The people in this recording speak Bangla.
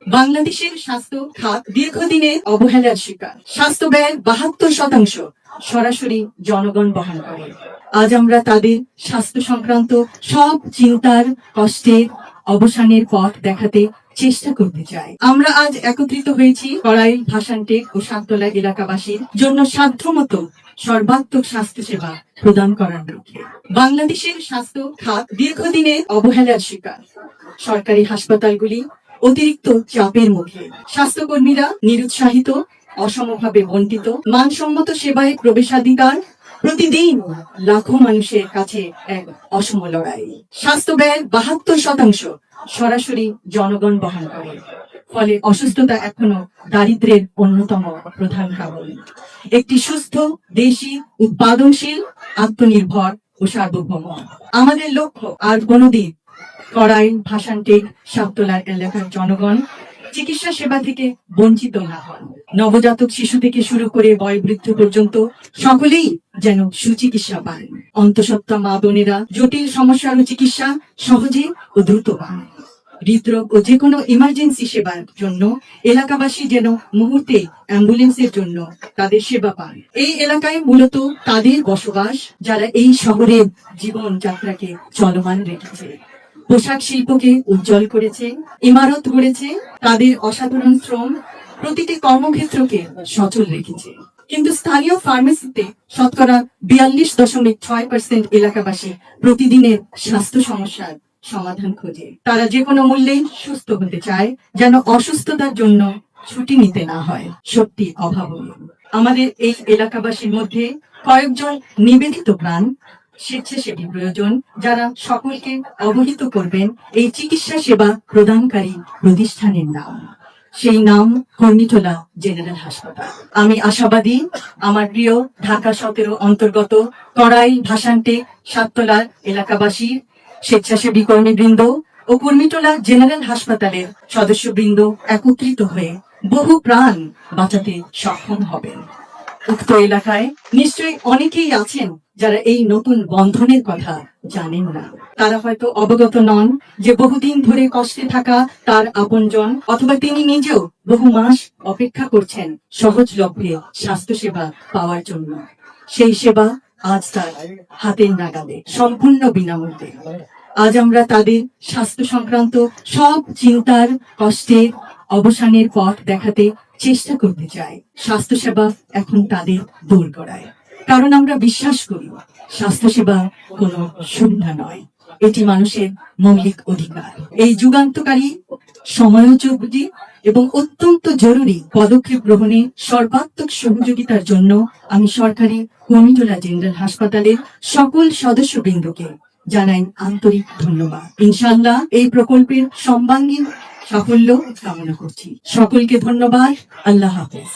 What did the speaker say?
বাংলাদেশের স্বাস্থ্য খাত দীর্ঘদিনের অবহেলার শিকার। স্বাস্থ্য ব্যয় 72% সরাসরি জনগণ বহন করে। আজ আমরা তাদের স্বাস্থ্য সংক্রান্ত সব চিন্তার, কষ্টের অবসানের পথ দেখাতে চেষ্টা করতে চাই। আমরা আজ একত্রিত হয়েছি কড়াইল, ভাসানটেক ও সাততলা এলাকাবাসীর জন্য সাধ্যমতো সর্বাত্মক স্বাস্থ্য সেবা প্রদান করার লক্ষ্যে। বাংলাদেশের স্বাস্থ্য খাত দীর্ঘদিনের অবহেলার শিকার। সরকারি হাসপাতালগুলি অতিরিক্ত চাপের মুখে, স্বাস্থ্যকর্মীরা নিরুৎসাহিত, অসমভাবে বঞ্চিত, মানসম্মত সেবায় প্রবেশাধিকার প্রতিদিন লাখো মানুষের কাছে এক অসম লড়াই। স্বাস্থ্য ব্যয় 72% সরাসরি জনগণ বহন করে। ফলে অসুস্থতা এখনো দারিদ্র্যের অন্যতম প্রধান কারণ। একটি সুস্থ, দেশি, উৎপাদনশীল, আত্মনির্ভর ও সার্বভৌম আমাদের লক্ষ্য। আর কোনদিন কড়াইল, ভাসানটেক, সাততলার এলাকার জনগণ চিকিৎসা সেবা থেকে বঞ্চিত না হন। নবজাতক শিশু থেকে শুরু করে বয়োবৃদ্ধ পর্যন্ত সকলেই যেন সুচিকিৎসা পান। অন্তঃসত্ত্বা মা বোনেরা জটিল সমস্যার চিকিৎসা সহজে ও দ্রুত পান। হৃদরোগ ও যে কোনো ইমার্জেন্সি সেবার জন্য এলাকাবাসী যেন মুহূর্তে অ্যাম্বুলেন্সের জন্য তাদের সেবা পান। এই এলাকায় মূলত তাদের বসবাস, যারা এই শহরের জীবন যাত্রাকে চলমান রেখেছে, পোশাক শিল্পকে উজ্জ্বল করেছে, ইমারত গড়েছে। তাদের অসাধারণ শ্রম প্রতিটি কর্মক্ষেত্রকে সচল রেখেছে। কিন্তু স্থানীয় ফার্মেসিতে শতকরা 42.6% এলাকাবাসী প্রতিদিনের স্বাস্থ্য সমস্যার সমাধান খোঁজে। তারা যে কোনো মূল্যে সুস্থ হতে চায়, যেন অসুস্থতার জন্য ছুটি নিতে না হয়। সত্যি অভাবনীয়। আমাদের এই এলাকাবাসীর মধ্যে কয়েকজন নিবেদিত প্রাণ স্বেচ্ছাসেবী প্রয়োজন, যারা সকলকে অবহিত করবেন এই চিকিৎসা সেবা প্রদানকারী প্রতিষ্ঠানের নাম। সেই নাম কর্ণীটোলা জেনারেল হাসপাতাল। আমি আশাবাদী আমার প্রিয় ঢাকা 17 অন্তর্গত কড়াইল, ভাসানটেক, সাততলার এলাকাবাসী, স্বেচ্ছাসেবী কর্মীবৃন্দ ও কর্ণীটোলা জেনারেল হাসপাতালের সদস্যবৃন্দ একত্রিত হয়ে বহু প্রাণ বাঁচাতে সক্ষম হবেন। উক্ত এলাকায় নিশ্চয়ই অনেকেই আছেন যারা এই নতুন বন্ধনের কথা জানেন না। তারা হয়তো অবগত নন যে বহুদিন ধরে কষ্টে থাকা তার আপনজন অথবা তিনি নিজেও বহু মাস অপেক্ষা করছেন সহজলভ্যে স্বাস্থ্য সেবা পাওয়ার জন্য। সেই সেবা আজ তার হাতের নাগালে, সম্পূর্ণ বিনামূল্যে। আজ আমরা তাদের স্বাস্থ্য সংক্রান্ত সব চিন্তার, কষ্টের অবসানের পথ দেখাতে চেষ্টা করতে চাই। স্বাস্থ্যসেবা এখন তাদের দোরগোড়ায়, কারণ আমরা বিশ্বাস করি স্বাস্থ্যসেবা কোনো সুবিধা নয়, এটি মানুষের মৌলিক অধিকার। এই যুগান্তকারী, সময়োপযোগী এবং অত্যন্ত জরুরি পদক্ষেপ গ্রহণে সর্বাত্মক সহযোগিতার জন্য আমি সরকারি কর্ণীটোলা জেনারেল হাসপাতালের সকল সদস্যবৃন্দকে জানাই আন্তরিক ধন্যবাদ। ইনশাআল্লাহ এই প্রকল্পের সর্বাঙ্গীন সাফল্য কামনা করছি। সকলকে ধন্যবাদ। আল্লাহ হাফেজ।